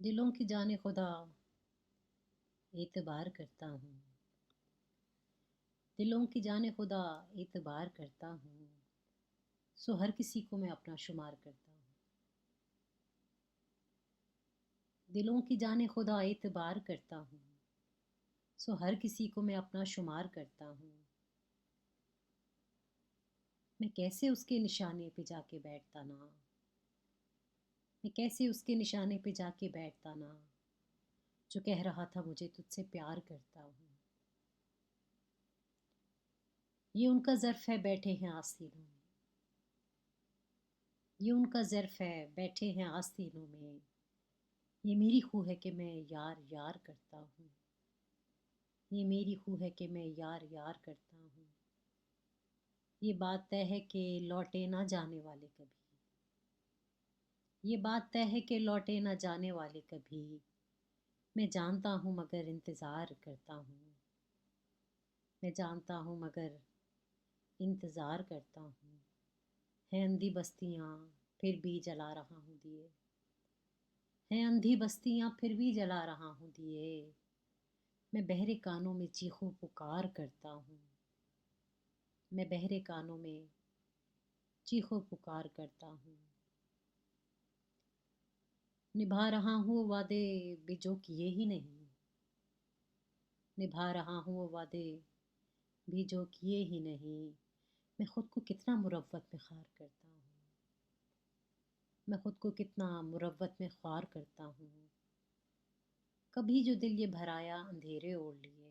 دلوں کی جان خدا اعتبار کرتا ہوں، دلوں کی جان خدا اعتبار کرتا ہوں، سو ہر کسی کو میں اپنا شمار کرتا ہوں۔ دلوں کی جان خدا اعتبار کرتا ہوں، سو ہر کسی کو میں اپنا شمار کرتا ہوں۔ میں کیسے اس کے نشانے پہ جا کے بیٹھتا نا، میں کیسے اس کے نشانے پہ جا کے بیٹھتا نا، جو کہہ رہا تھا مجھے تجھ سے پیار کرتا ہوں۔ یہ ان کا ظرف ہے بیٹھے ہیں آستینوں میں، یہ ان کا ظرف ہے بیٹھے ہیں آستینوں میں، یہ میری خو ہے کہ میں یار یار کرتا ہوں، یہ میری خو ہے کہ میں یار یار کرتا ہوں۔ یہ بات طے ہے کہ لوٹے نہ جانے والے کبھی، یہ بات طے ہے کہ لوٹے نہ جانے والے کبھی، میں جانتا ہوں مگر انتظار کرتا ہوں، میں جانتا ہوں مگر انتظار کرتا ہوں۔ ہیں اندھی بستیاں پھر بھی جلا رہا ہوں دیے، ہیں اندھی بستیاں پھر بھی جلا رہا ہوں دیے، میں بہرے کانوں میں چیخو پکار کرتا ہوں، میں بہرے کانوں میں چیخو پکار کرتا ہوں۔ نبھا رہا ہوں وہ وعدے بھی جو کیے ہی نہیں، نبھا رہا ہوں وہ وعدے بھی جو کیے ہی نہیں، میں خود کو کتنا مروت میں خوار کرتا ہوں، میں خود کو کتنا مروت میں خوار کرتا ہوں۔ کبھی جو دل یہ بھرایا اندھیرے اوڑھ لیے،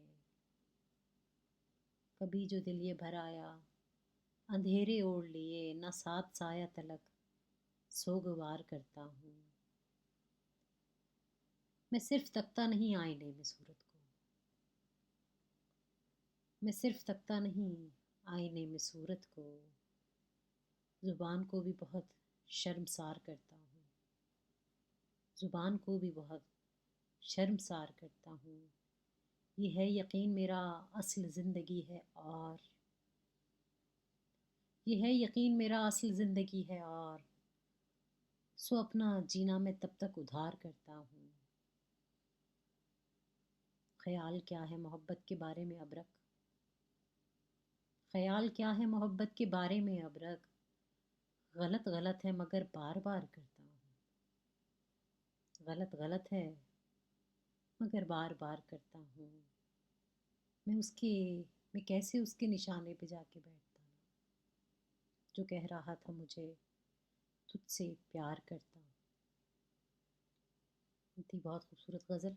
کبھی جو دل یہ بھرایا اندھیرے اوڑھ لیے، نہ ساتھ سایہ تلک سوگوار کرتا ہوں۔ میں صرف تکتا نہیں آئینے میں صورت کو، میں صرف تکتا نہیں آئینے میں صورت کو، زبان کو بھی بہت شرمسار کرتا ہوں، زبان کو بھی بہت شرمسار کرتا ہوں۔ یہ ہے یقین میرا اصل زندگی ہے اور یہ ہے یقین میرا اصل زندگی ہے اور سو اپنا جینا میں تب تک ادھار کرتا ہوں۔ خیال کیا ہے محبت کے بارے میں اب رکھ، خیال کیا ہے محبت کے بارے میں اب رکھ، غلط غلط ہے مگر بار بار کرتا ہوں، غلط غلط ہے مگر بار بار کرتا ہوں۔ میں کیسے اس کے نشانے پہ جا کے بیٹھتا ہوں، جو کہہ رہا تھا مجھے تجھ سے پیار کرتا ہوں۔ تھی بہت خوبصورت غزل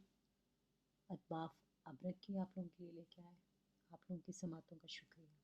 اطباف ابرک کی آپ لوگوں کے لیے لے کے آئے۔ آپ لوگوں کی سماعتوں کا شکریہ۔